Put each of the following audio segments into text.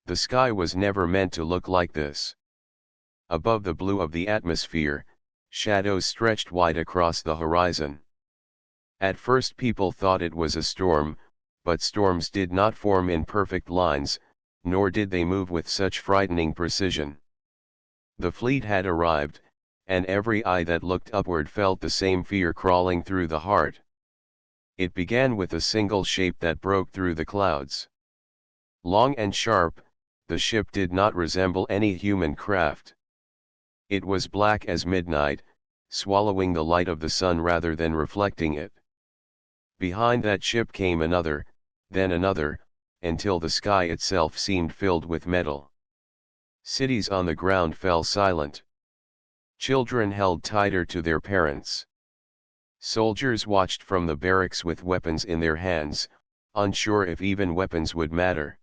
The sky was never meant to look like this. Above the blue of the atmosphere, shadows stretched wide across the horizon. At first people thought it was a storm, but storms did not form in perfect lines, nor did they move with such frightening precision. The fleet had arrived, and every eye that looked upward felt the same fear crawling through the heart. It began with a single shape that broke through the clouds. Long and sharp, the ship did not resemble any human craft. It was black as midnight, swallowing the light of the sun rather than reflecting it. Behind that ship came another, then another, until the sky itself seemed filled with metal. Cities on the ground fell silent. Children held tighter to their parents. Soldiers watched from the barracks with weapons in their hands, unsure if even weapons would matter.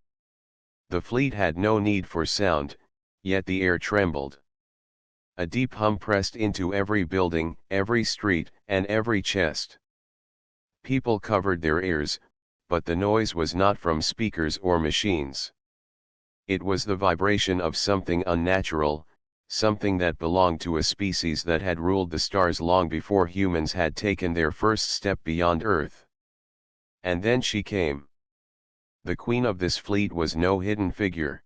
The fleet had no need for sound, yet the air trembled. A deep hum pressed into every building, every street, and every chest. People covered their ears, but the noise was not from speakers or machines. It was the vibration of something unnatural, something that belonged to a species that had ruled the stars long before humans had taken their first step beyond Earth. And then she came. The queen of this fleet was no hidden figure.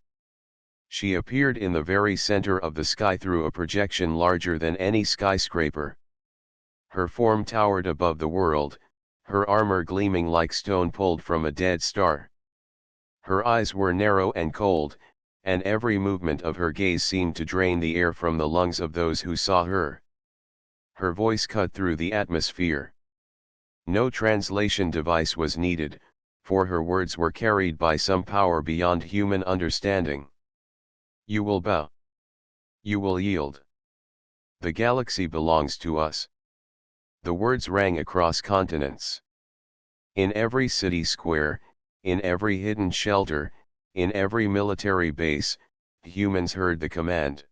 She appeared in the very center of the sky through a projection larger than any skyscraper. Her form towered above the world, her armor gleaming like stone pulled from a dead star. Her eyes were narrow and cold, and every movement of her gaze seemed to drain the air from the lungs of those who saw her. Her voice cut through the atmosphere. No translation device was needed, for her words were carried by some power beyond human understanding. You will bow. You will yield. The galaxy belongs to us. The words rang across continents. In every city square, in every hidden shelter, in every military base, humans heard the command.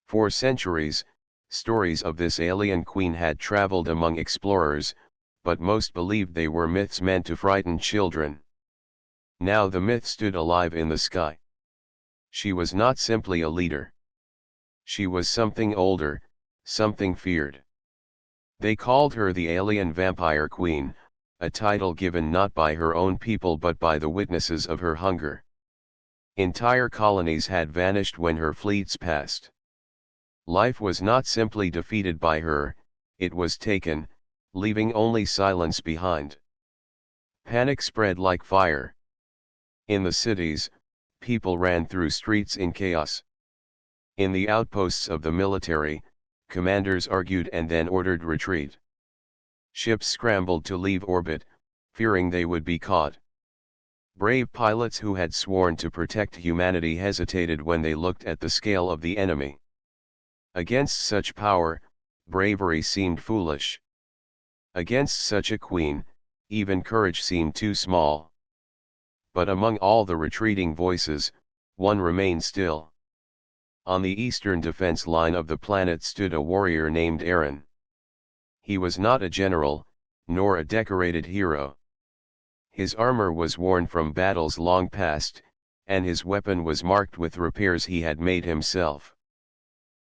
For centuries, stories of this alien queen had traveled among explorers, but most believed they were myths meant to frighten children. Now the myth stood alive in the sky. She was not simply a leader. She was something older, something feared. They called her the Alien Vampire Queen, a title given not by her own people but by the witnesses of her hunger. Entire colonies had vanished when her fleets passed. Life was not simply defeated by her, it was taken, leaving only silence behind. Panic spread like fire. In the cities, people ran through streets in chaos. In the outposts of the military, commanders argued and then ordered retreat. Ships scrambled to leave orbit, fearing they would be caught. Brave pilots who had sworn to protect humanity hesitated when they looked at the scale of the enemy. Against such power, bravery seemed foolish. Against such a queen, even courage seemed too small. But among all the retreating voices, one remained still. On the eastern defense line of the planet stood a warrior named Aaron. He was not a general, nor a decorated hero. His armor was worn from battles long past, and his weapon was marked with repairs he had made himself.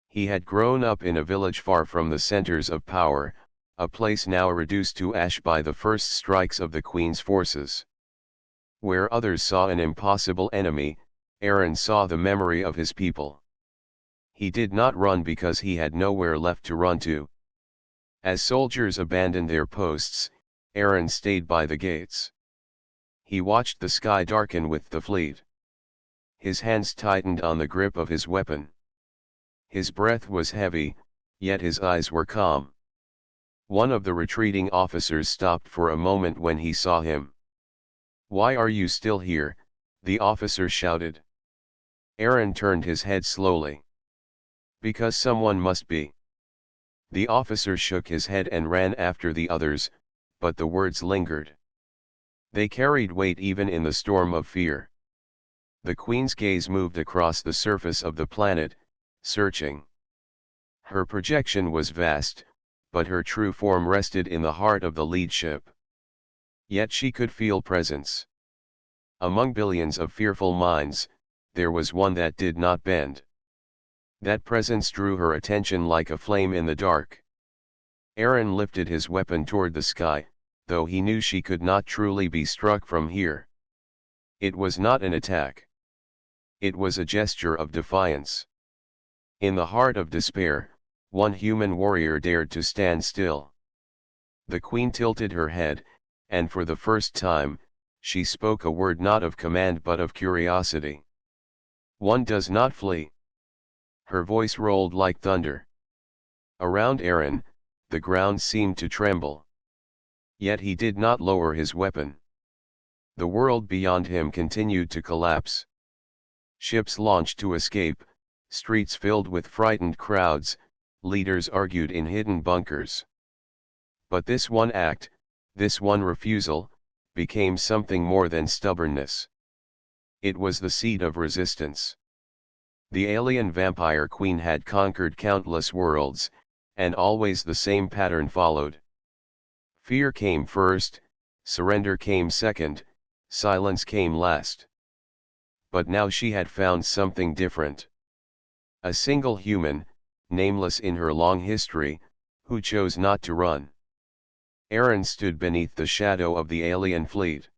He had grown up in a village far from the centers of power, a place now reduced to ash by the first strikes of the Queen's forces. Where others saw an impossible enemy, Aaron saw the memory of his people. He did not run because he had nowhere left to run to. As soldiers abandoned their posts, Aaron stayed by the gates. He watched the sky darken with the fleet. His hands tightened on the grip of his weapon. His breath was heavy, yet his eyes were calm. One of the retreating officers stopped for a moment when he saw him. "Why are you still here?" the officer shouted. Aaron turned his head slowly. "Because someone must be." The officer shook his head and ran after the others, but the words lingered. They carried weight even in the storm of fear. The Queen's gaze moved across the surface of the planet, searching. Her projection was vast, but her true form rested in the heart of the lead ship. Yet she could feel presence. Among billions of fearful minds, there was one that did not bend. That presence drew her attention like a flame in the dark. Aaron lifted his weapon toward the sky, though he knew she could not truly be struck from here. It was not an attack. It was a gesture of defiance. In the heart of despair, one human warrior dared to stand still. The queen tilted her head, and for the first time, she spoke a word not of command but of curiosity. One does not flee. Her voice rolled like thunder. Around Aaron, the ground seemed to tremble. Yet he did not lower his weapon. The world beyond him continued to collapse. Ships launched to escape, streets filled with frightened crowds, leaders argued in hidden bunkers. But this one act, this one refusal, became something more than stubbornness. It was the seed of resistance. The alien vampire queen had conquered countless worlds, and always the same pattern followed. Fear came first, surrender came second, silence came last. But now she had found something different. A single human, nameless in her long history, who chose not to run. Aaron stood beneath the shadow of the alien fleet.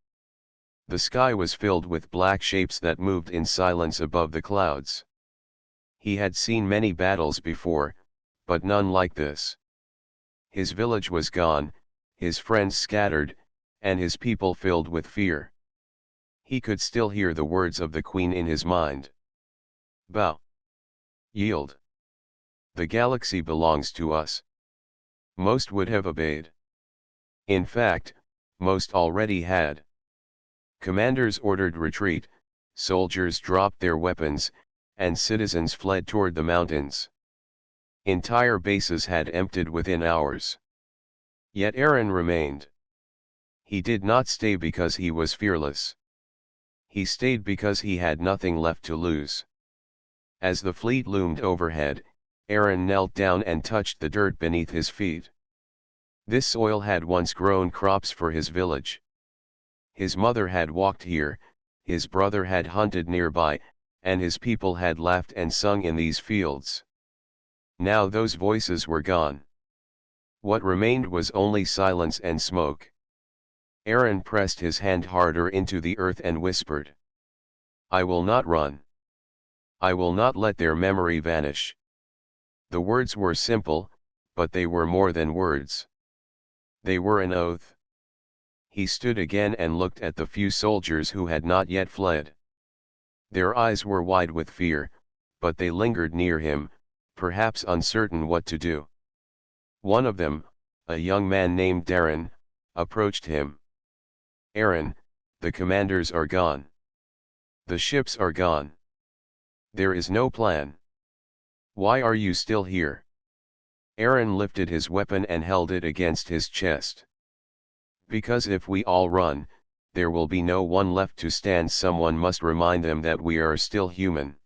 The sky was filled with black shapes that moved in silence above the clouds. He had seen many battles before, but none like this. His village was gone, his friends scattered, and his people filled with fear. He could still hear the words of the queen in his mind. Bow. Yield. The galaxy belongs to us. Most would have obeyed. In fact, most already had. Commanders ordered retreat, soldiers dropped their weapons, and citizens fled toward the mountains. Entire bases had emptied within hours. Yet Aaron remained. He did not stay because he was fearless. He stayed because he had nothing left to lose. As the fleet loomed overhead, Aaron knelt down and touched the dirt beneath his feet. This soil had once grown crops for his village. His mother had walked here, his brother had hunted nearby, and his people had laughed and sung in these fields. Now those voices were gone. What remained was only silence and smoke. Aaron pressed his hand harder into the earth and whispered, "I will not run. I will not let their memory vanish." The words were simple, but they were more than words. They were an oath. He stood again and looked at the few soldiers who had not yet fled. Their eyes were wide with fear, but they lingered near him, perhaps uncertain what to do. One of them, a young man named Darren, approached him. "Aaron, the commanders are gone. The ships are gone. There is no plan. Why are you still here?" Aaron lifted his weapon and held it against his chest. "Because if we all run, there will be no one left to stand. Someone must remind them that we are still human.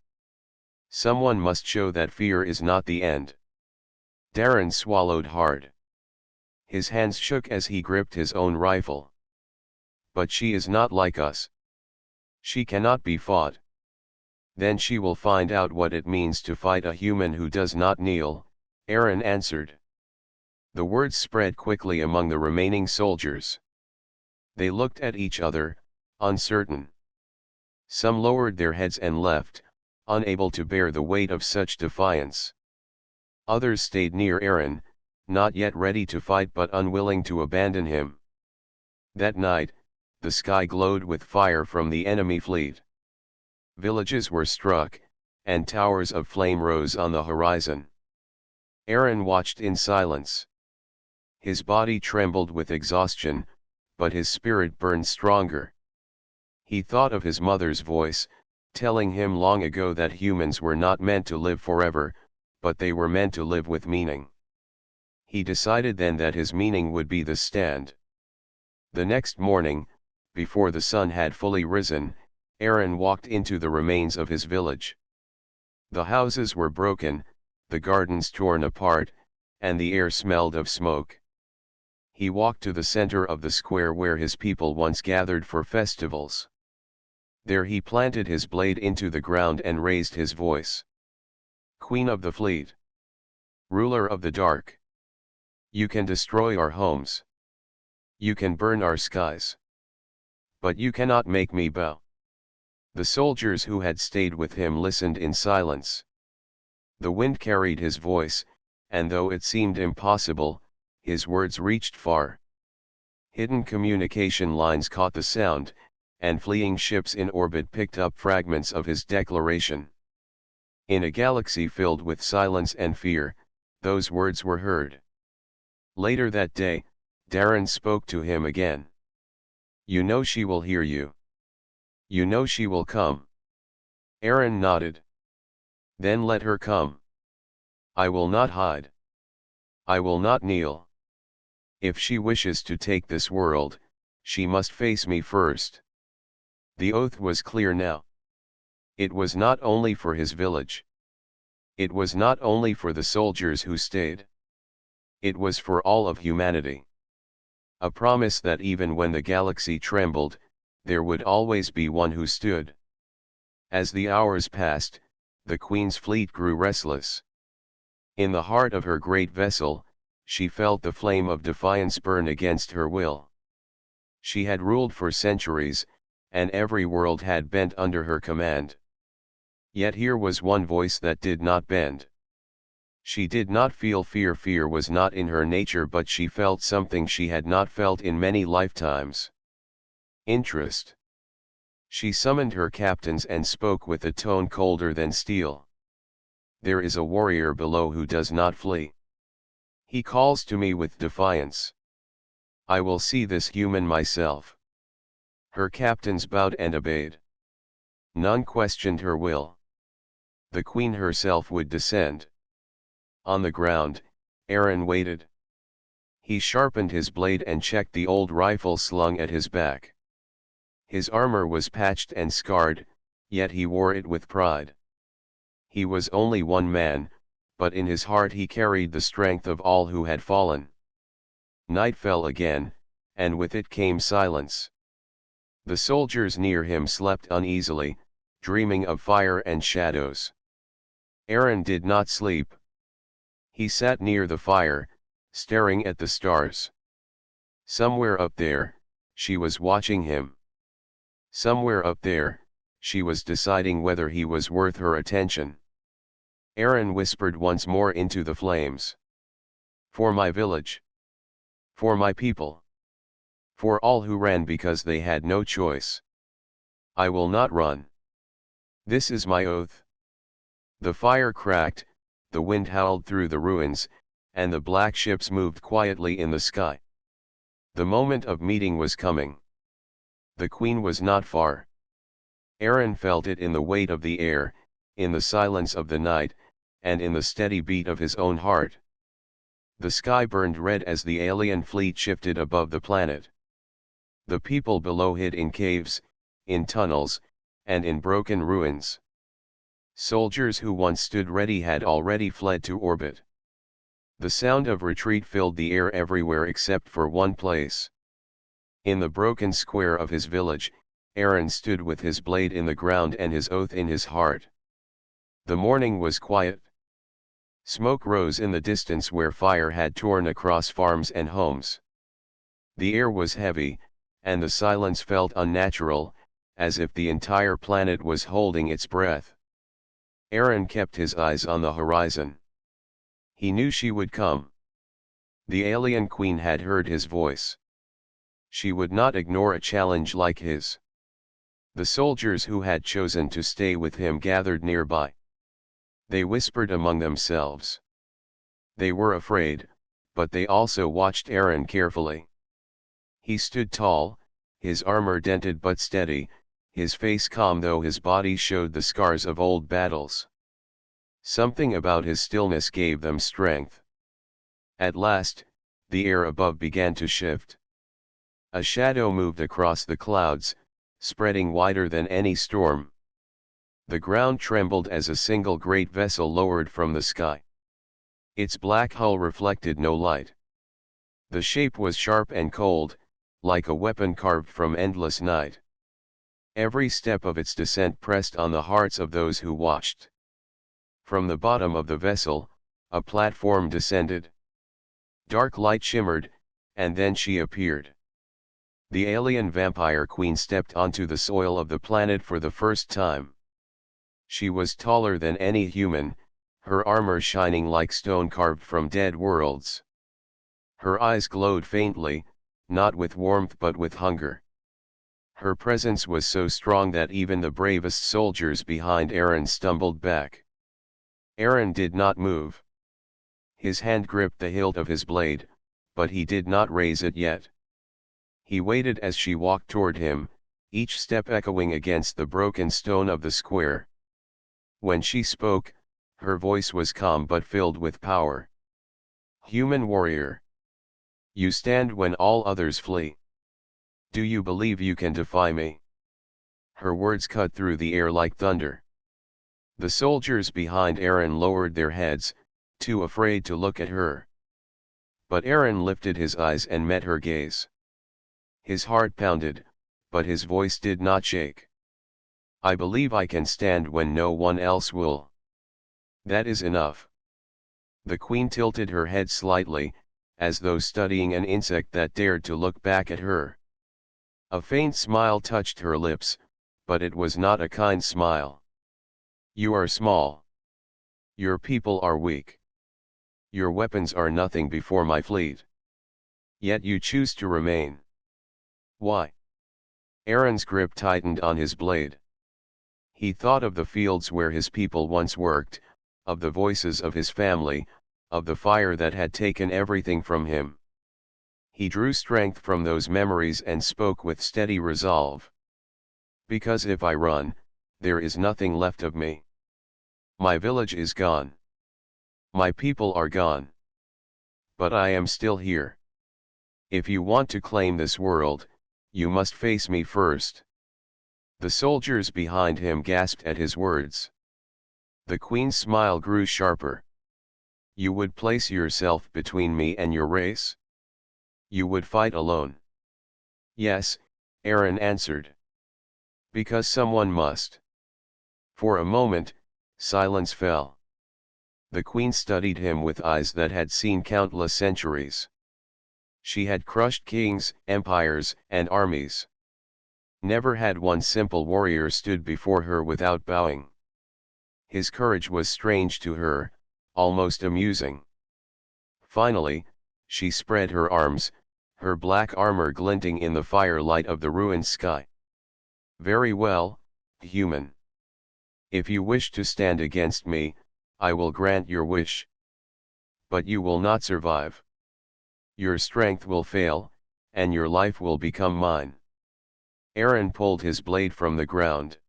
Someone must show that fear is not the end." Darren swallowed hard. His hands shook as he gripped his own rifle. "But she is not like us. She cannot be fought. Then she will find out what it means to fight a human who does not kneel," Aaron answered. The words spread quickly among the remaining soldiers. They looked at each other, uncertain. Some lowered their heads and left, unable to bear the weight of such defiance. Others stayed near Aaron, not yet ready to fight but unwilling to abandon him. That night, the sky glowed with fire from the enemy fleet. Villages were struck, and towers of flame rose on the horizon. Aaron watched in silence. His body trembled with exhaustion, but his spirit burned stronger. He thought of his mother's voice, telling him long ago that humans were not meant to live forever, but they were meant to live with meaning. He decided then that his meaning would be the stand. The next morning, before the sun had fully risen, Aaron walked into the remains of his village. The houses were broken, the gardens torn apart, and the air smelled of smoke. He walked to the center of the square where his people once gathered for festivals. There he planted his blade into the ground and raised his voice. Queen of the fleet. Ruler of the dark. You can destroy our homes. You can burn our skies. But you cannot make me bow. The soldiers who had stayed with him listened in silence. The wind carried his voice, and though it seemed impossible, his words reached far. Hidden communication lines caught the sound, and fleeing ships in orbit picked up fragments of his declaration. In a galaxy filled with silence and fear, those words were heard. Later that day, Darren spoke to him again. You know she will hear you. You know she will come. Aaron nodded. Then let her come. I will not hide. I will not kneel. If she wishes to take this world, she must face me first. The oath was clear now. It was not only for his village. It was not only for the soldiers who stayed. It was for all of humanity. A promise that even when the galaxy trembled, there would always be one who stood. As the hours passed, the Queen's fleet grew restless. In the heart of her great vessel, she felt the flame of defiance burn against her will. She had ruled for centuries, and every world had bent under her command. Yet here was one voice that did not bend. She did not feel fear. Fear was not in her nature, but she felt something she had not felt in many lifetimes. Interest. She summoned her captains and spoke with a tone colder than steel. There is a warrior below who does not flee. He calls to me with defiance. I will see this human myself. Her captains bowed and obeyed. None questioned her will. The Queen herself would descend. On the ground, Aaron waited. He sharpened his blade and checked the old rifle slung at his back. His armor was patched and scarred, yet he wore it with pride. He was only one man, but in his heart he carried the strength of all who had fallen. Night fell again, and with it came silence. The soldiers near him slept uneasily, dreaming of fire and shadows. Aaron did not sleep. He sat near the fire, staring at the stars. Somewhere up there, she was watching him. Somewhere up there, she was deciding whether he was worth her attention. Aaron whispered once more into the flames. For my village. For my people. For all who ran because they had no choice. I will not run. This is my oath. The fire cracked, the wind howled through the ruins, and the black ships moved quietly in the sky. The moment of meeting was coming. The Queen was not far. Aaron felt it in the weight of the air, in the silence of the night, and in the steady beat of his own heart. The sky burned red as the alien fleet shifted above the planet. The people below hid in caves, in tunnels, and in broken ruins. Soldiers who once stood ready had already fled to orbit. The sound of retreat filled the air everywhere except for one place. In the broken square of his village, Aaron stood with his blade in the ground and his oath in his heart. The morning was quiet. Smoke rose in the distance where fire had torn across farms and homes. The air was heavy, and the silence felt unnatural, as if the entire planet was holding its breath. Aaron kept his eyes on the horizon. He knew she would come. The alien queen had heard his voice. She would not ignore a challenge like his. The soldiers who had chosen to stay with him gathered nearby. They whispered among themselves. They were afraid, but they also watched Aaron carefully. He stood tall, his armor dented but steady, his face calm though his body showed the scars of old battles. Something about his stillness gave them strength. At last, the air above began to shift. A shadow moved across the clouds, spreading wider than any storm. The ground trembled as a single great vessel lowered from the sky. Its black hull reflected no light. The shape was sharp and cold, like a weapon carved from endless night. Every step of its descent pressed on the hearts of those who watched. From the bottom of the vessel, a platform descended. Dark light shimmered, and then she appeared. The alien vampire queen stepped onto the soil of the planet for the first time. She was taller than any human, her armor shining like stone carved from dead worlds. Her eyes glowed faintly, not with warmth but with hunger. Her presence was so strong that even the bravest soldiers behind Aaron stumbled back. Aaron did not move. His hand gripped the hilt of his blade, but he did not raise it yet. He waited as she walked toward him, each step echoing against the broken stone of the square. When she spoke, her voice was calm but filled with power. "Human warrior. You stand when all others flee. Do you believe you can defy me?" Her words cut through the air like thunder. The soldiers behind Aaron lowered their heads, too afraid to look at her. But Aaron lifted his eyes and met her gaze. His heart pounded, but his voice did not shake. "I believe I can stand when no one else will. That is enough." The queen tilted her head slightly, as though studying an insect that dared to look back at her. A faint smile touched her lips, but it was not a kind smile. "You are small. Your people are weak. Your weapons are nothing before my fleet. Yet you choose to remain. Why?" Aaron's grip tightened on his blade. He thought of the fields where his people once worked, of the voices of his family, of the fire that had taken everything from him. He drew strength from those memories and spoke with steady resolve. "Because if I run, there is nothing left of me. My village is gone. My people are gone. But I am still here. If you want to claim this world, you must face me first." The soldiers behind him gasped at his words. The queen's smile grew sharper. "You would place yourself between me and your race? You would fight alone?" "Yes," Aaron answered. "Because someone must." For a moment, silence fell. The queen studied him with eyes that had seen countless centuries. She had crushed kings, empires, and armies. Never had one simple warrior stood before her without bowing. His courage was strange to her, almost amusing. Finally, she spread her arms, her black armor glinting in the firelight of the ruined sky. "Very well, human. If you wish to stand against me, I will grant your wish. But you will not survive. Your strength will fail, and your life will become mine." Aaron pulled his blade from the ground.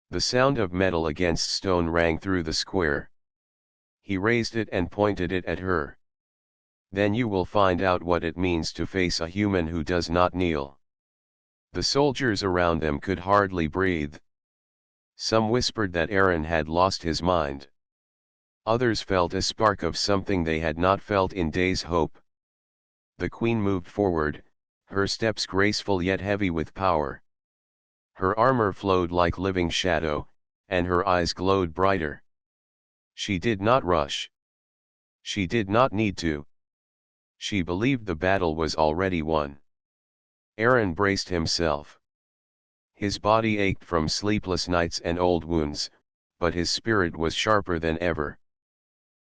The sound of metal against stone rang through the square. He raised it and pointed it at her. "Then you will find out what it means to face a human who does not kneel." The soldiers around them could hardly breathe. Some whispered that Aaron had lost his mind. Others felt a spark of something they had not felt in days' hope. The queen moved forward, her steps graceful yet heavy with power. Her armor flowed like living shadow, and her eyes glowed brighter. She did not rush. She did not need to. She believed the battle was already won. Aaron braced himself. His body ached from sleepless nights and old wounds, but his spirit was sharper than ever.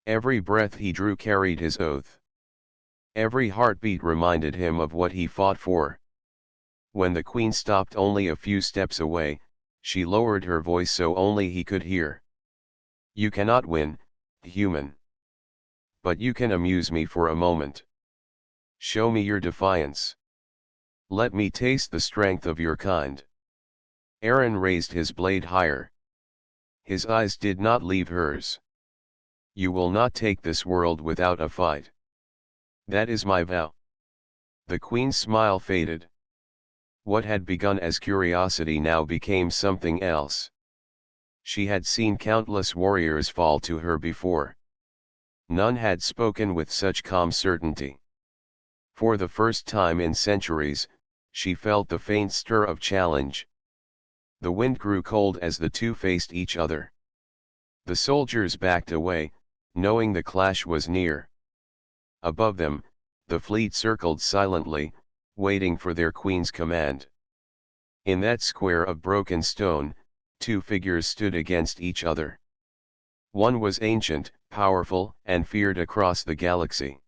Every breath he drew carried his oath. Every heartbeat reminded him of what he fought for. When the queen stopped only a few steps away, she lowered her voice so only he could hear. "You cannot win, human. But you can amuse me for a moment. Show me your defiance. Let me taste the strength of your kind." Aaron raised his blade higher. His eyes did not leave hers. "You will not take this world without a fight. That is my vow." The queen's smile faded. What had begun as curiosity now became something else. She had seen countless warriors fall to her before. None had spoken with such calm certainty. For the first time in centuries, she felt the faint stir of challenge. The wind grew cold as the two faced each other. The soldiers backed away, knowing the clash was near. Above them, the fleet circled silently, waiting for their queen's command. In that square of broken stone, two figures stood against each other. One was ancient, powerful, and feared across the galaxy.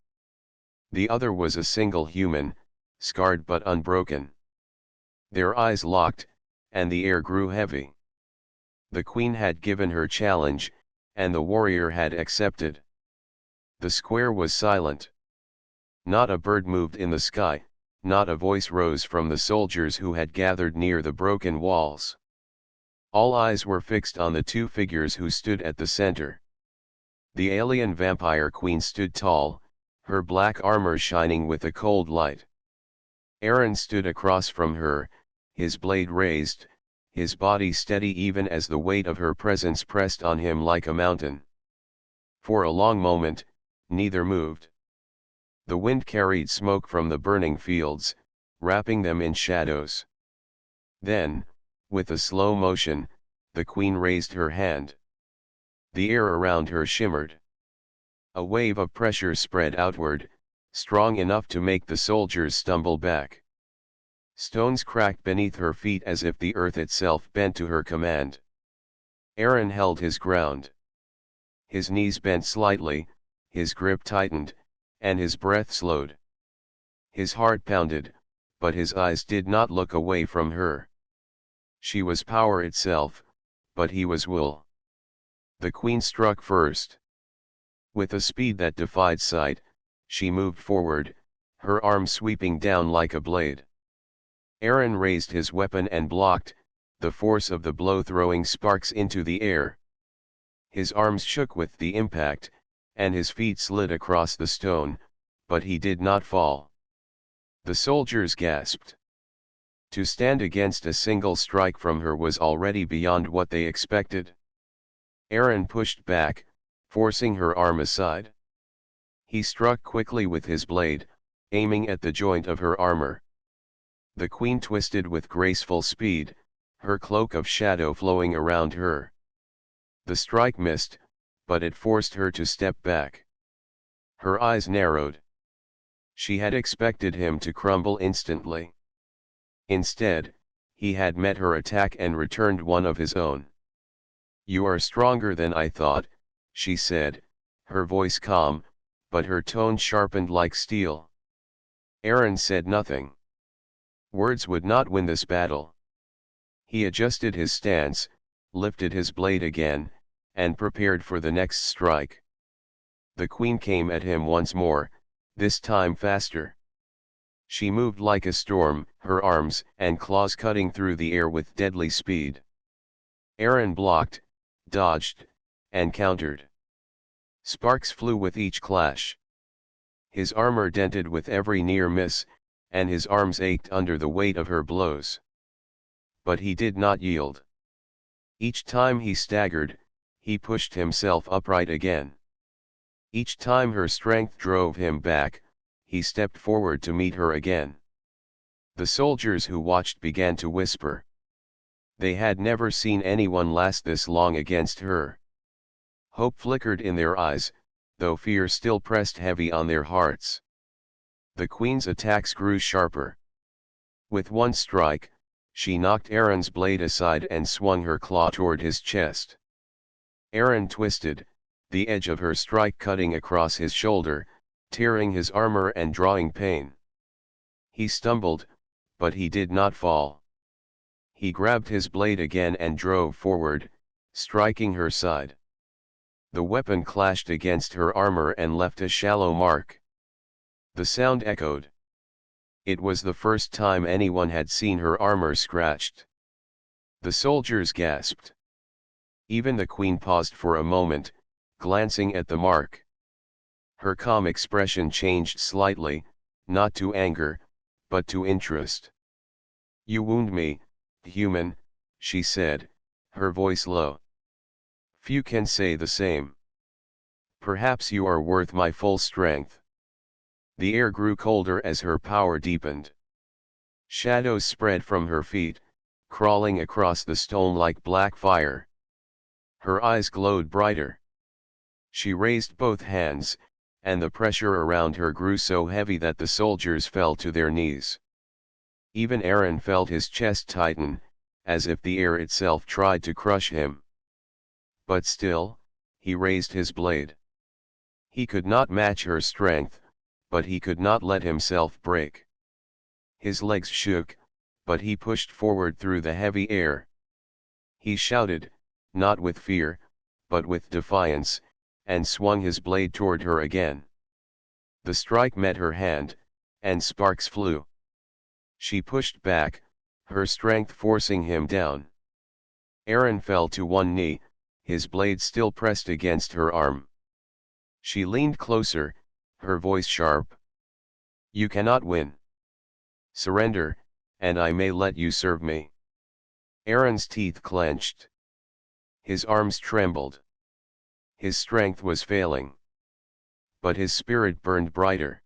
The other was a single human, scarred but unbroken. Their eyes locked, and the air grew heavy. The queen had given her challenge, and the warrior had accepted. The square was silent. Not a bird moved in the sky, not a voice rose from the soldiers who had gathered near the broken walls. All eyes were fixed on the two figures who stood at the center. The alien vampire queen stood tall, her black armor shining with a cold light. Aaron stood across from her, his blade raised, his body steady even as the weight of her presence pressed on him like a mountain. For a long moment, neither moved. The wind carried smoke from the burning fields, wrapping them in shadows. Then, with a slow motion, the queen raised her hand. The air around her shimmered. A wave of pressure spread outward, strong enough to make the soldiers stumble back. Stones cracked beneath her feet as if the earth itself bent to her command. Aaron held his ground. His knees bent slightly, his grip tightened, and his breath slowed. His heart pounded, but his eyes did not look away from her. She was power itself, but he was wool. The queen struck first. With a speed that defied sight, she moved forward, her arm sweeping down like a blade. Aaron raised his weapon and blocked, the force of the blow throwing sparks into the air. His arms shook with the impact, and his feet slid across the stone, but he did not fall. The soldiers gasped. To stand against a single strike from her was already beyond what they expected. Aaron pushed back, forcing her arm aside. He struck quickly with his blade, aiming at the joint of her armor. The queen twisted with graceful speed, her cloak of shadow flowing around her. The strike missed, but it forced her to step back. Her eyes narrowed. She had expected him to crumble instantly. Instead, he had met her attack and returned one of his own. "You are stronger than I thought," she said, her voice calm, but her tone sharpened like steel. Aaron said nothing. Words would not win this battle. He adjusted his stance, lifted his blade again, and prepared for the next strike. The queen came at him once more, this time faster. She moved like a storm, her arms and claws cutting through the air with deadly speed. Aaron blocked, dodged, and countered. Sparks flew with each clash. His armor dented with every near miss, and his arms ached under the weight of her blows. But he did not yield. Each time he staggered, he pushed himself upright again. Each time her strength drove him back, he stepped forward to meet her again. The soldiers who watched began to whisper. They had never seen anyone last this long against her. Hope flickered in their eyes, though fear still pressed heavy on their hearts. The queen's attacks grew sharper. With one strike, she knocked Aaron's blade aside and swung her claw toward his chest. Aaron twisted, the edge of her strike cutting across his shoulder, tearing his armor and drawing pain. He stumbled, but he did not fall. He grabbed his blade again and drove forward, striking her side. The weapon clashed against her armor and left a shallow mark. The sound echoed. It was the first time anyone had seen her armor scratched. The soldiers gasped. Even the queen paused for a moment, glancing at the mark. Her calm expression changed slightly, not to anger, but to interest. "You wound me, human," she said, her voice low. "Few can say the same. Perhaps you are worth my full strength." The air grew colder as her power deepened. Shadows spread from her feet, crawling across the stone like black fire. Her eyes glowed brighter. She raised both hands, and the pressure around her grew so heavy that the soldiers fell to their knees. Even Aaron felt his chest tighten, as if the air itself tried to crush him. But still, he raised his blade. He could not match her strength, but he could not let himself break. His legs shook, but he pushed forward through the heavy air. He shouted, not with fear, but with defiance, and swung his blade toward her again. The strike met her hand, and sparks flew. She pushed back, her strength forcing him down. Aaron fell to one knee, his blade still pressed against her arm. She leaned closer, her voice sharp. "You cannot win. Surrender, and I may let you serve me." Aaron's teeth clenched. His arms trembled. His strength was failing. But his spirit burned brighter.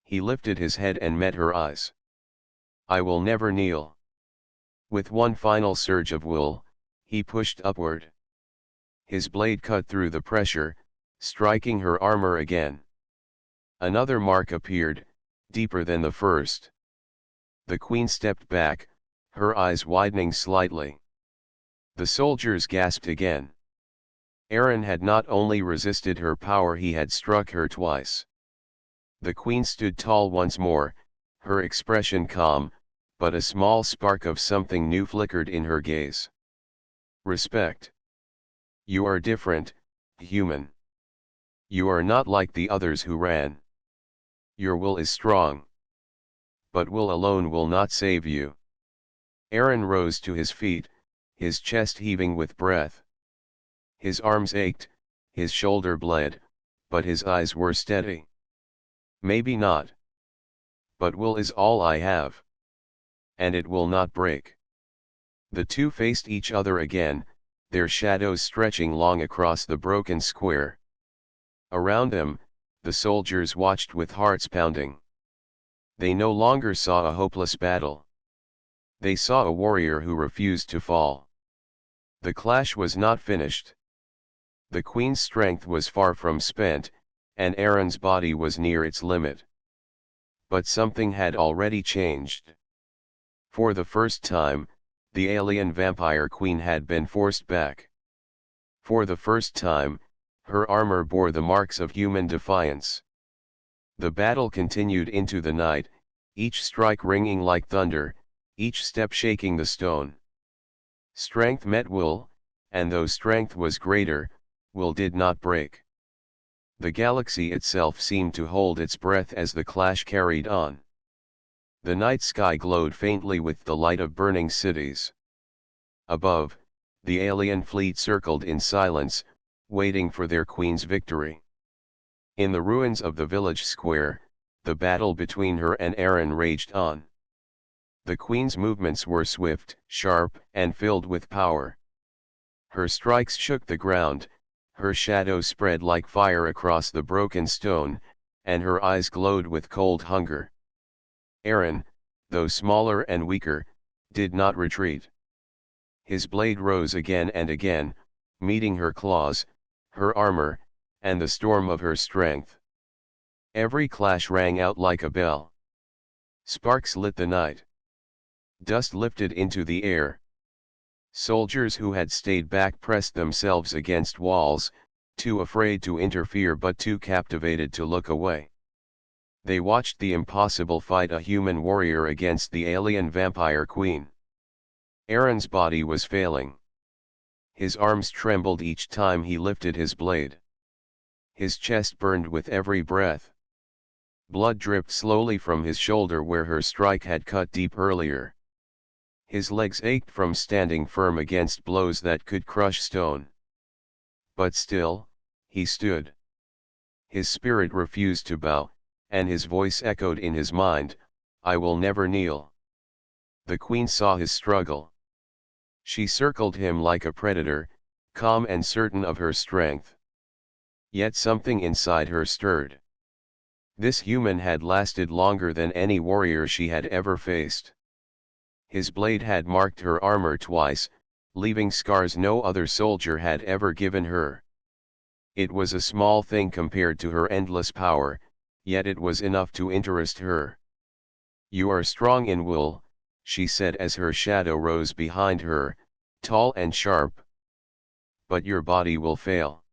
He lifted his head and met her eyes. "I will never kneel." With one final surge of will, he pushed upward. His blade cut through the pressure, striking her armor again. Another mark appeared, deeper than the first. The queen stepped back, her eyes widening slightly. The soldiers gasped again. Aaron had not only resisted her power, he had struck her twice. The queen stood tall once more, her expression calm, but a small spark of something new flickered in her gaze. "Respect. You are different, human. You are not like the others who ran. Your will is strong. But will alone will not save you." Aaron rose to his feet, his chest heaving with breath. His arms ached, his shoulder bled, but his eyes were steady. "Maybe not. But will is all I have. And it will not break." The two faced each other again, their shadows stretching long across the broken square. Around them, the soldiers watched with hearts pounding. They no longer saw a hopeless battle. They saw a warrior who refused to fall. The clash was not finished. The queen's strength was far from spent, and Aaron's body was near its limit. But something had already changed. For the first time, the alien vampire queen had been forced back. For the first time, her armor bore the marks of human defiance. The battle continued into the night, each strike ringing like thunder, each step shaking the stone. Strength met will, and though strength was greater, will did not break. The galaxy itself seemed to hold its breath as the clash carried on. The night sky glowed faintly with the light of burning cities. Above, the alien fleet circled in silence, waiting for their queen's victory. In the ruins of the village square, the battle between her and Aaron raged on. The queen's movements were swift, sharp, and filled with power. Her strikes shook the ground, her shadow spread like fire across the broken stone, and her eyes glowed with cold hunger. Aaron, though smaller and weaker, did not retreat. His blade rose again and again, meeting her claws, her armor, and the storm of her strength. Every clash rang out like a bell. Sparks lit the night. Dust lifted into the air. Soldiers who had stayed back pressed themselves against walls, too afraid to interfere but too captivated to look away. They watched the impossible fight, a human warrior against the alien vampire queen. Aaron's body was failing. His arms trembled each time he lifted his blade. His chest burned with every breath. Blood dripped slowly from his shoulder where her strike had cut deep earlier. His legs ached from standing firm against blows that could crush stone. But still, he stood. His spirit refused to bow, and his voice echoed in his mind, "I will never kneel." The queen saw his struggle. She circled him like a predator, calm and certain of her strength. Yet something inside her stirred. This human had lasted longer than any warrior she had ever faced. His blade had marked her armor twice, leaving scars no other soldier had ever given her. It was a small thing compared to her endless power, yet it was enough to interest her. "You are strong in will," she said as her shadow rose behind her, tall and sharp. "But your body will fail.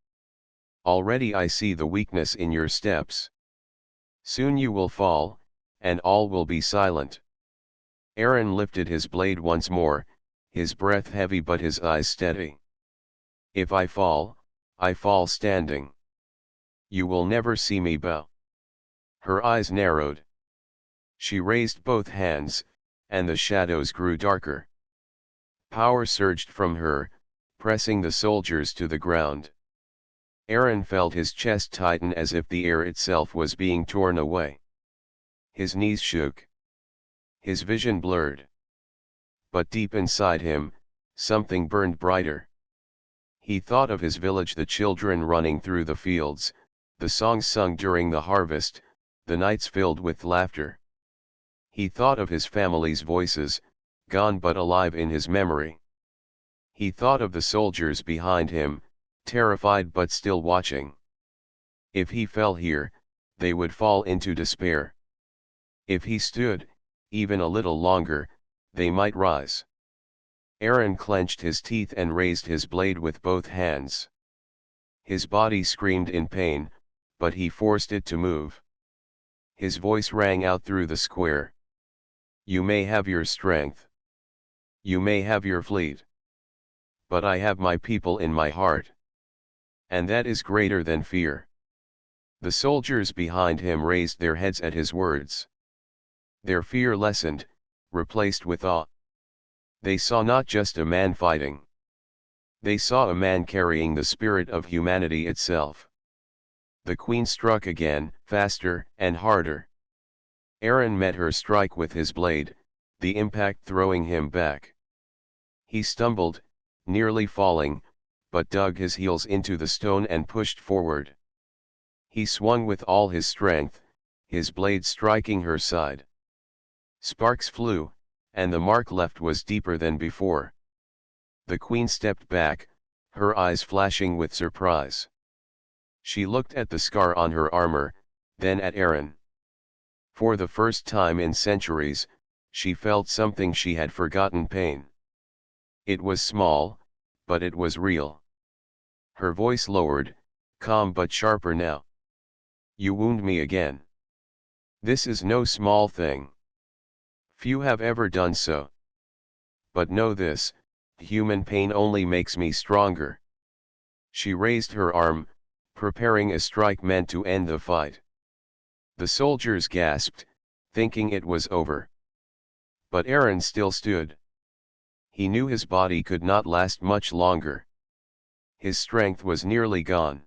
Already I see the weakness in your steps. Soon you will fall, and all will be silent." Aaron lifted his blade once more, his breath heavy but his eyes steady. "If I fall, I fall standing. You will never see me bow." Her eyes narrowed. She raised both hands, and the shadows grew darker. Power surged from her, pressing the soldiers to the ground. Aaron felt his chest tighten as if the air itself was being torn away. His knees shook. His vision blurred. But deep inside him, something burned brighter. He thought of his village, the children running through the fields, the songs sung during the harvest, the nights filled with laughter. He thought of his family's voices, gone but alive in his memory. He thought of the soldiers behind him, terrified but still watching. If he fell here, they would fall into despair. If he stood, even a little longer, they might rise. Aaron clenched his teeth and raised his blade with both hands. His body screamed in pain, but he forced it to move. His voice rang out through the square. "You may have your strength. You may have your fleet. But I have my people in my heart. And that is greater than fear." The soldiers behind him raised their heads at his words. Their fear lessened, replaced with awe. They saw not just a man fighting. They saw a man carrying the spirit of humanity itself. The queen struck again, faster and harder. Aaron met her strike with his blade, the impact throwing him back. He stumbled, nearly falling, but dug his heels into the stone and pushed forward. He swung with all his strength, his blade striking her side. Sparks flew, and the mark left was deeper than before. The queen stepped back, her eyes flashing with surprise. She looked at the scar on her armor, then at Aaron. For the first time in centuries, she felt something she had forgotten: pain. It was small, but it was real. Her voice lowered, calm but sharper now. "You wound me again. This is no small thing. Few have ever done so. But know this, human pain only makes me stronger." She raised her arm, preparing a strike meant to end the fight. The soldiers gasped, thinking it was over. But Aaron still stood. He knew his body could not last much longer. His strength was nearly gone.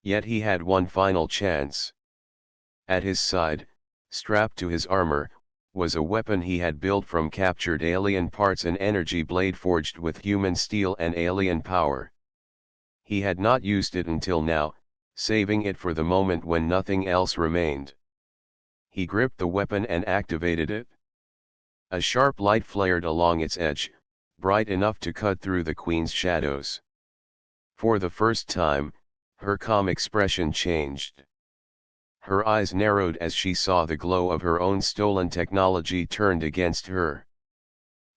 Yet he had one final chance. At his side, strapped to his armor, was a weapon he had built from captured alien parts, an energy blade forged with human steel and alien power. He had not used it until now, saving it for the moment when nothing else remained. He gripped the weapon and activated it. A sharp light flared along its edge, bright enough to cut through the queen's shadows. For the first time, her calm expression changed. Her eyes narrowed as she saw the glow of her own stolen technology turned against her.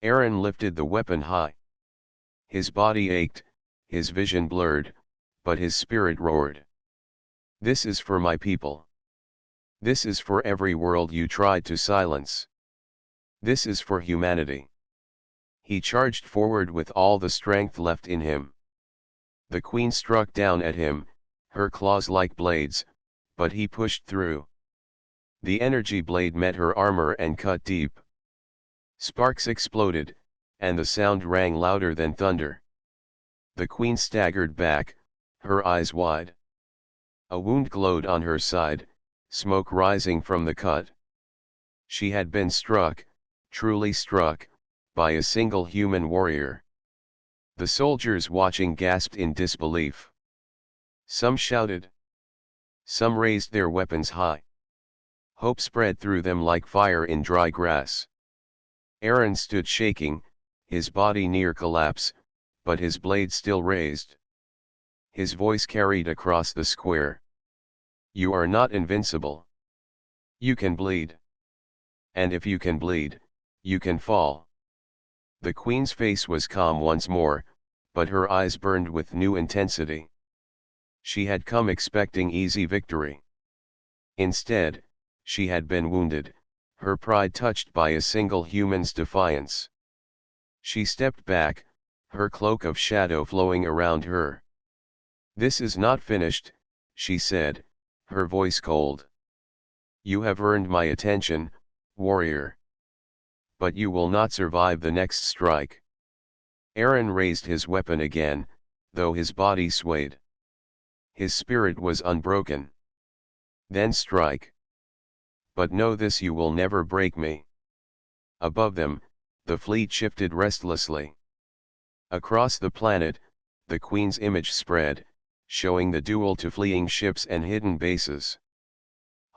Aaron lifted the weapon high. His body ached, his vision blurred, but his spirit roared. "This is for my people. This is for every world you tried to silence. This is for humanity." He charged forward with all the strength left in him. The queen struck down at him, her claws like blades, but he pushed through. The energy blade met her armor and cut deep. Sparks exploded, and the sound rang louder than thunder. The queen staggered back, her eyes wide. A wound glowed on her side, smoke rising from the cut. She had been struck, truly struck, by a single human warrior. The soldiers watching gasped in disbelief. Some shouted. Some raised their weapons high. Hope spread through them like fire in dry grass. Aaron stood shaking, his body near collapse, but his blade still raised. His voice carried across the square. You are not invincible. You can bleed. And if you can bleed, you can fall. The queen's face was calm once more, but her eyes burned with new intensity. She had come expecting easy victory. Instead, she had been wounded, her pride touched by a single human's defiance. She stepped back, her cloak of shadow flowing around her. This is not finished, she said, her voice cold. You have earned my attention, warrior. But you will not survive the next strike. Aaron raised his weapon again, though his body swayed. His spirit was unbroken. Then strike. But know this, you will never break me. Above them, the fleet shifted restlessly. Across the planet, the Queen's image spread, showing the duel to fleeing ships and hidden bases.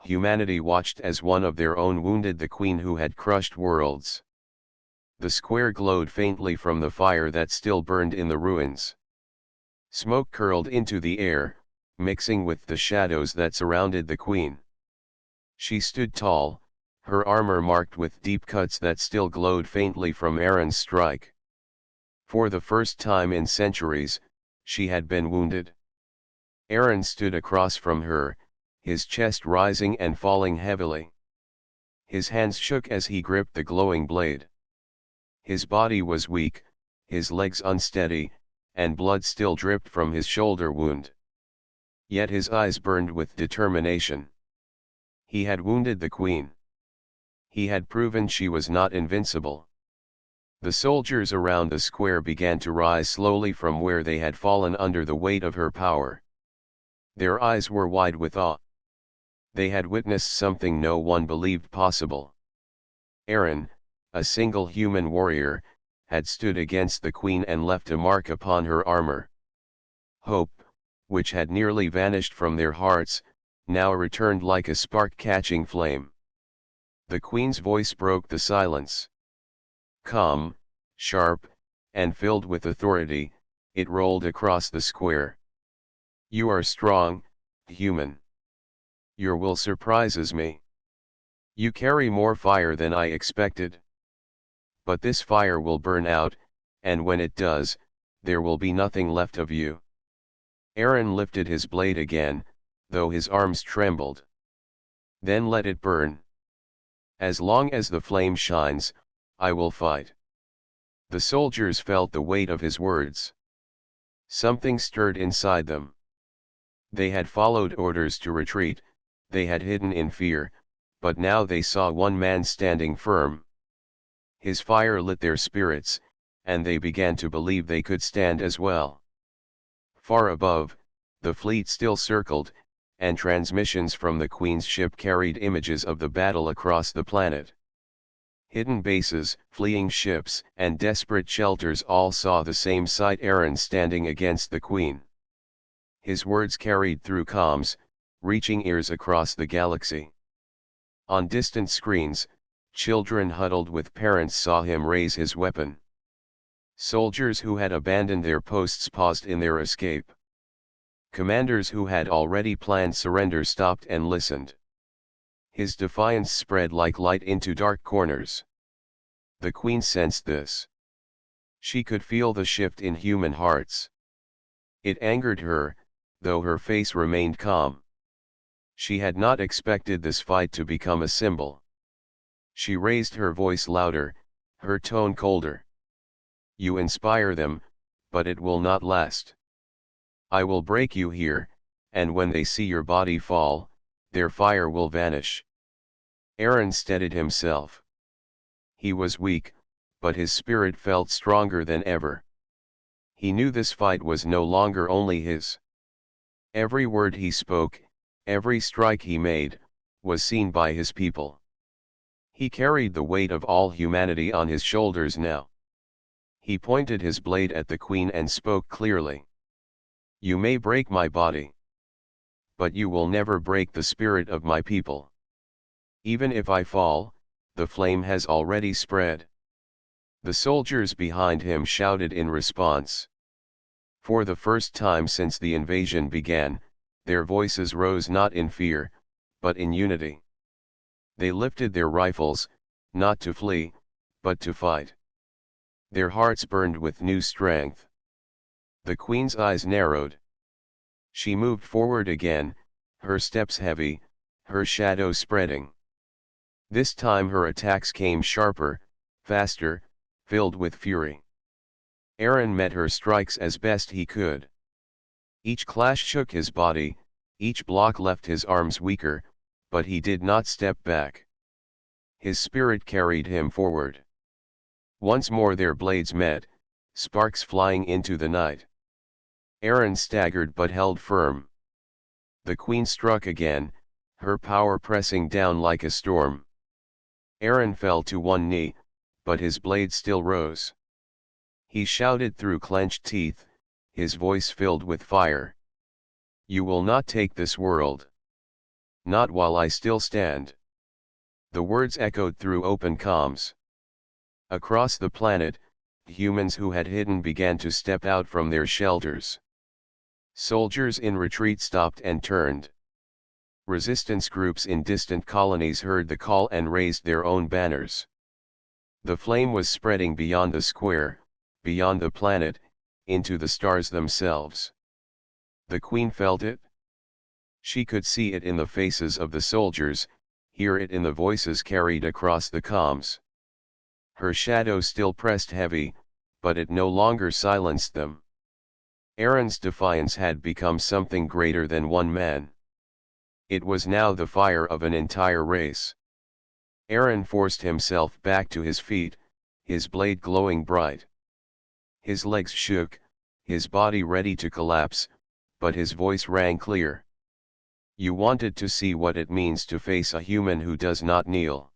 Humanity watched as one of their own wounded the Queen who had crushed worlds. The square glowed faintly from the fire that still burned in the ruins. Smoke curled into the air, mixing with the shadows that surrounded the Queen. She stood tall, her armor marked with deep cuts that still glowed faintly from Aaron's strike. For the first time in centuries, she had been wounded. Aaron stood across from her, his chest rising and falling heavily. His hands shook as he gripped the glowing blade. His body was weak, his legs unsteady, and blood still dripped from his shoulder wound. Yet his eyes burned with determination. He had wounded the Queen. He had proven she was not invincible. The soldiers around the square began to rise slowly from where they had fallen under the weight of her power. Their eyes were wide with awe. They had witnessed something no one believed possible. Aaron, a single human warrior, had stood against the Queen and left a mark upon her armor. Hope, which had nearly vanished from their hearts, now returned like a spark catching flame. The Queen's voice broke the silence. Calm, sharp, and filled with authority, it rolled across the square. You are strong, human. Your will surprises me. You carry more fire than I expected. But this fire will burn out, and when it does, there will be nothing left of you. Aaron lifted his blade again, though his arms trembled. Then let it burn. As long as the flame shines, I will fight. The soldiers felt the weight of his words. Something stirred inside them. They had followed orders to retreat, they had hidden in fear, but now they saw one man standing firm. His fire lit their spirits, and they began to believe they could stand as well. Far above, the fleet still circled, and transmissions from the Queen's ship carried images of the battle across the planet. Hidden bases, fleeing ships, and desperate shelters all saw the same sight: Aaron standing against the Queen. His words carried through comms, reaching ears across the galaxy. On distant screens, children huddled with parents saw him raise his weapon. Soldiers who had abandoned their posts paused in their escape. Commanders who had already planned surrender stopped and listened. His defiance spread like light into dark corners. The Queen sensed this. She could feel the shift in human hearts. It angered her, though her face remained calm. She had not expected this fight to become a symbol. She raised her voice louder, her tone colder. You inspire them, but it will not last. I will break you here, and when they see your body fall, their fire will vanish. Aaron steadied himself. He was weak, but his spirit felt stronger than ever. He knew this fight was no longer only his. Every word he spoke, every strike he made, was seen by his people. He carried the weight of all humanity on his shoulders now. He pointed his blade at the Queen and spoke clearly. You may break my body, but you will never break the spirit of my people. Even if I fall, the flame has already spread. The soldiers behind him shouted in response. For the first time since the invasion began, their voices rose not in fear, but in unity. They lifted their rifles, not to flee, but to fight. Their hearts burned with new strength. The queen's eyes narrowed. She moved forward again, her steps heavy, her shadow spreading. This time her attacks came sharper, faster, filled with fury. Aaron met her strikes as best he could. Each clash shook his body, each block left his arms weaker, but he did not step back. His spirit carried him forward. Once more their blades met, sparks flying into the night. Aaron staggered but held firm. The queen struck again, her power pressing down like a storm. Aaron fell to one knee, but his blade still rose. He shouted through clenched teeth, his voice filled with fire. "You will not take this world. Not while I still stand." The words echoed through open comms. Across the planet, humans who had hidden began to step out from their shelters. Soldiers in retreat stopped and turned. Resistance groups in distant colonies heard the call and raised their own banners. The flame was spreading beyond the square, beyond the planet, into the stars themselves. The queen felt it. She could see it in the faces of the soldiers, hear it in the voices carried across the comms. Her shadow still pressed heavy, but it no longer silenced them. Aaron's defiance had become something greater than one man. It was now the fire of an entire race. Aaron forced himself back to his feet, his blade glowing bright. His legs shook, his body ready to collapse, but his voice rang clear. "You wanted to see what it means to face a human who does not kneel.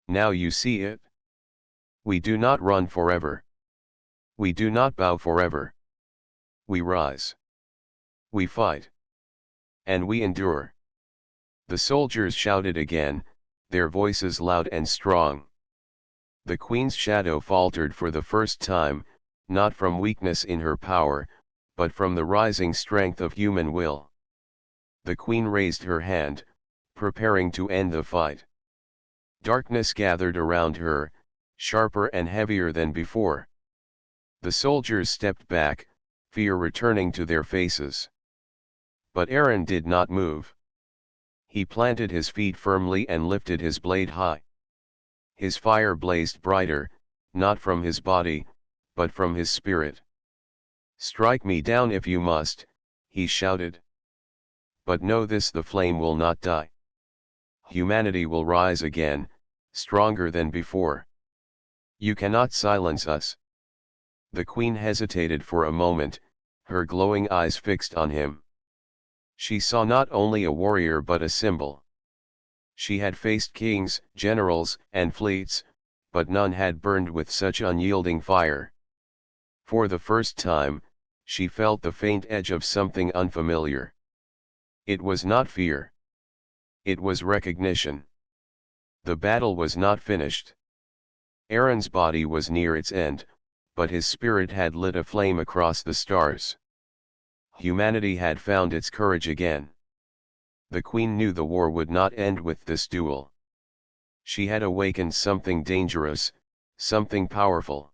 Now you see it. We do not run forever. We do not bow forever. We rise. We fight. And we endure." The soldiers shouted again, their voices loud and strong. The queen's shadow faltered for the first time, not from weakness in her power, but from the rising strength of human will. The queen raised her hand, preparing to end the fight. Darkness gathered around her, sharper and heavier than before. The soldiers stepped back, fear returning to their faces. But Aaron did not move. He planted his feet firmly and lifted his blade high. His fire blazed brighter, not from his body, but from his spirit. "Strike me down if you must," he shouted. "But know this: the flame will not die. Humanity will rise again, stronger than before. You cannot silence us." The queen hesitated for a moment, her glowing eyes fixed on him. She saw not only a warrior but a symbol. She had faced kings, generals, and fleets, but none had burned with such unyielding fire. For the first time, she felt the faint edge of something unfamiliar. It was not fear. It was recognition. The battle was not finished. Aaron's body was near its end, but his spirit had lit a flame across the stars. Humanity had found its courage again. The queen knew the war would not end with this duel. She had awakened something dangerous, something powerful.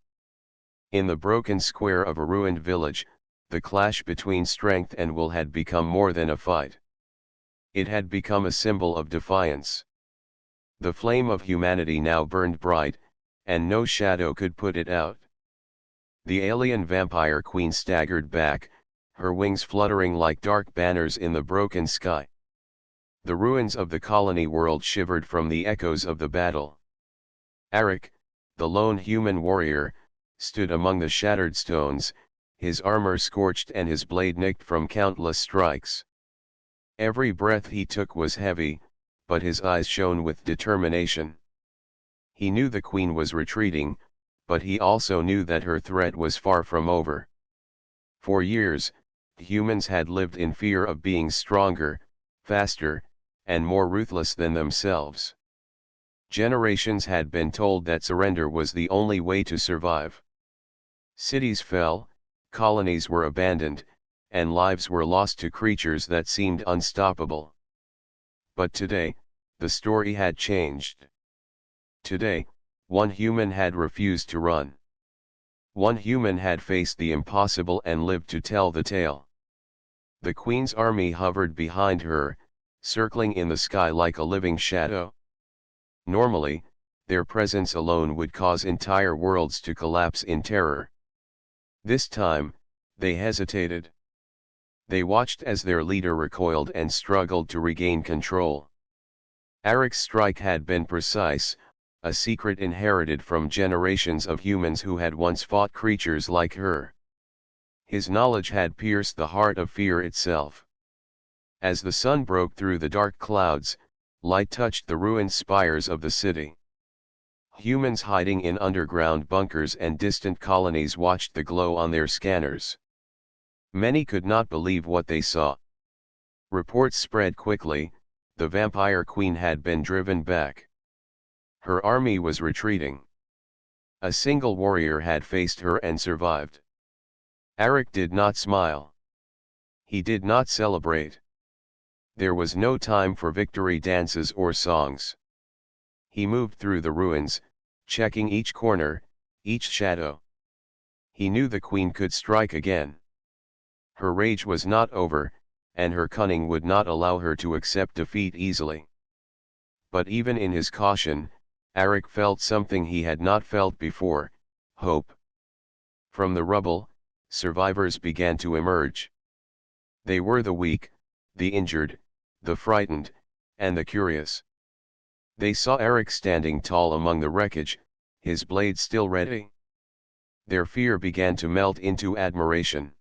In the broken square of a ruined village, the clash between strength and will had become more than a fight. It had become a symbol of defiance. The flame of humanity now burned bright, and no shadow could put it out. The alien vampire queen staggered back, her wings fluttering like dark banners in the broken sky. The ruins of the colony world shivered from the echoes of the battle. Arik, the lone human warrior, stood among the shattered stones, his armor scorched and his blade nicked from countless strikes. Every breath he took was heavy, but his eyes shone with determination. He knew the queen was retreating, but he also knew that her threat was far from over. For years, humans had lived in fear of being stronger, faster, and more ruthless than themselves. Generations had been told that surrender was the only way to survive. Cities fell, colonies were abandoned, and lives were lost to creatures that seemed unstoppable. But today, the story had changed. Today, one human had refused to run. One human had faced the impossible and lived to tell the tale. The Queen's army hovered behind her, circling in the sky like a living shadow. Normally, their presence alone would cause entire worlds to collapse in terror. This time, they hesitated. They watched as their leader recoiled and struggled to regain control. Arik's strike had been precise, a secret inherited from generations of humans who had once fought creatures like her. His knowledge had pierced the heart of fear itself. As the sun broke through the dark clouds, light touched the ruined spires of the city. Humans hiding in underground bunkers and distant colonies watched the glow on their scanners. Many could not believe what they saw. Reports spread quickly, the vampire queen had been driven back. Her army was retreating. A single warrior had faced her and survived. Arik did not smile. He did not celebrate. There was no time for victory dances or songs. He moved through the ruins, checking each corner, each shadow. He knew the queen could strike again. Her rage was not over, and her cunning would not allow her to accept defeat easily. But even in his caution, Arik felt something he had not felt before: hope. From the rubble, survivors began to emerge. They were the weak, the injured, the frightened, and the curious. They saw Arik standing tall among the wreckage, his blade still ready. Their fear began to melt into admiration.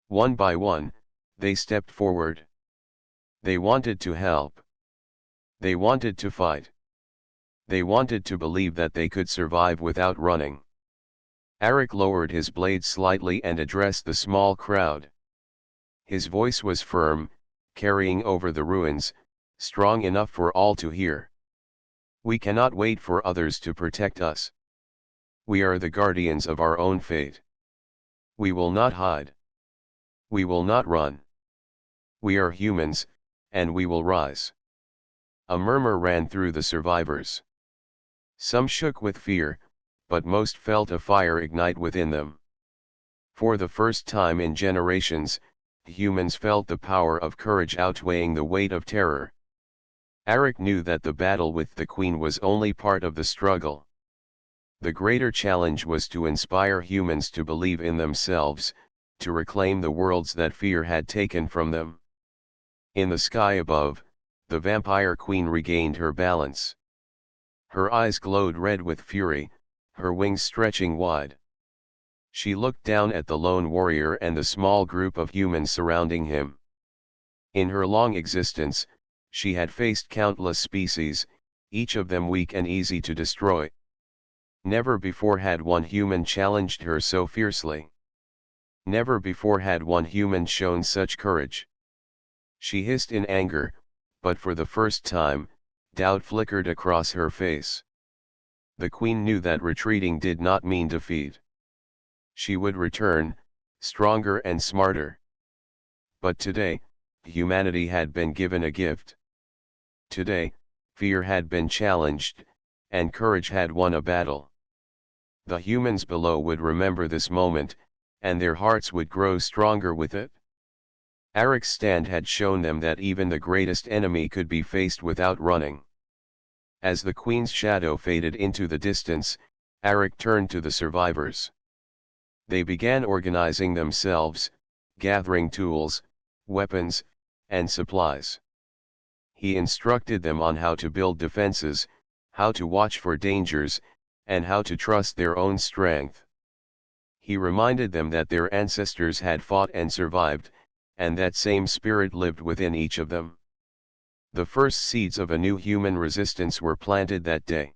One by one, they stepped forward. They wanted to help. They wanted to fight. They wanted to believe that they could survive without running. Arik lowered his blade slightly and addressed the small crowd. His voice was firm, carrying over the ruins, strong enough for all to hear. We cannot wait for others to protect us. We are the guardians of our own fate. We will not hide. We will not run. We are humans, and we will rise. A murmur ran through the survivors. Some shook with fear, but most felt a fire ignite within them. For the first time in generations, humans felt the power of courage outweighing the weight of terror. Arik knew that the battle with the queen was only part of the struggle. The greater challenge was to inspire humans to believe in themselves, to reclaim the worlds that fear had taken from them. In the sky above, the vampire queen regained her balance. Her eyes glowed red with fury, her wings stretching wide. She looked down at the lone warrior and the small group of humans surrounding him. In her long existence, she had faced countless species, each of them weak and easy to destroy. Never before had one human challenged her so fiercely. Never before had one human shown such courage. She hissed in anger, but for the first time, doubt flickered across her face. The queen knew that retreating did not mean defeat. She would return, stronger and smarter. But today, humanity had been given a gift. Today, fear had been challenged, and courage had won a battle. The humans below would remember this moment, and their hearts would grow stronger with it. Arik's stand had shown them that even the greatest enemy could be faced without running. As the queen's shadow faded into the distance, Arik turned to the survivors. They began organizing themselves, gathering tools, weapons, and supplies. He instructed them on how to build defenses, how to watch for dangers, and how to trust their own strength. He reminded them that their ancestors had fought and survived, and that same spirit lived within each of them. The first seeds of a new human resistance were planted that day.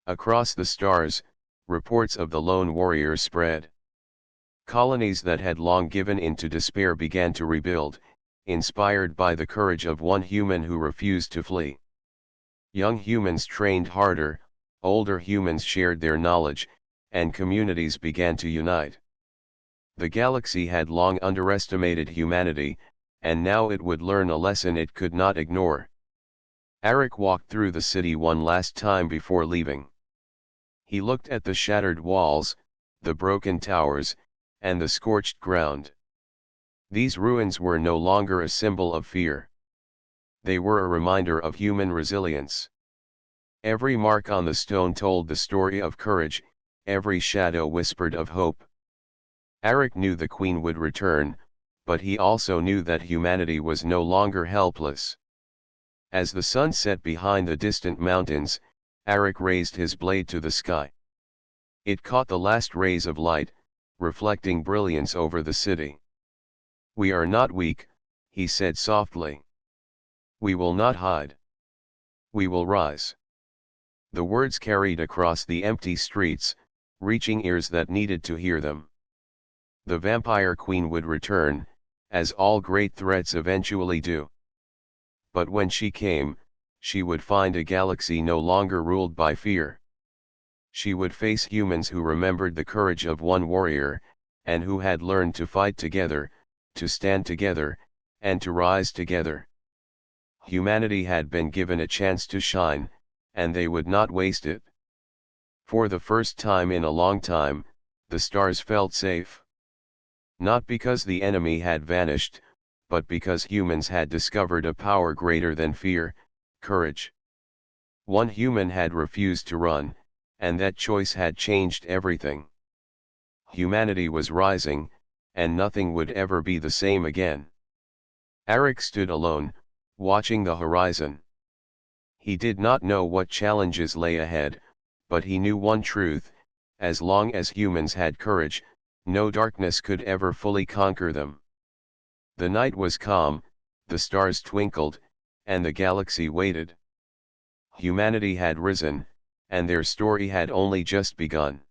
Across the stars, reports of the lone warrior spread. Colonies that had long given in to despair began to rebuild, inspired by the courage of one human who refused to flee. Young humans trained harder, older humans shared their knowledge, and communities began to unite. The galaxy had long underestimated humanity, and now it would learn a lesson it could not ignore. Arik walked through the city one last time before leaving. He looked at the shattered walls, the broken towers, and the scorched ground. These ruins were no longer a symbol of fear. They were a reminder of human resilience. Every mark on the stone told the story of courage, every shadow whispered of hope. Arik knew the queen would return, but he also knew that humanity was no longer helpless. As the sun set behind the distant mountains, Arik raised his blade to the sky. It caught the last rays of light, reflecting brilliance over the city. "We are not weak," he said softly. "We will not hide. We will rise." The words carried across the empty streets, reaching ears that needed to hear them. The vampire queen would return, as all great threats eventually do. But when she came, she would find a galaxy no longer ruled by fear. She would face humans who remembered the courage of one warrior, and who had learned to fight together, to stand together, and to rise together. Humanity had been given a chance to shine, and they would not waste it. For the first time in a long time, the stars felt safe. Not because the enemy had vanished, but because humans had discovered a power greater than fear, courage. One human had refused to run, and that choice had changed everything. Humanity was rising, and nothing would ever be the same again. Arik stood alone, watching the horizon. He did not know what challenges lay ahead, but he knew one truth: as long as humans had courage, no darkness could ever fully conquer them. The night was calm, the stars twinkled, and the galaxy waited. Humanity had risen, and their story had only just begun.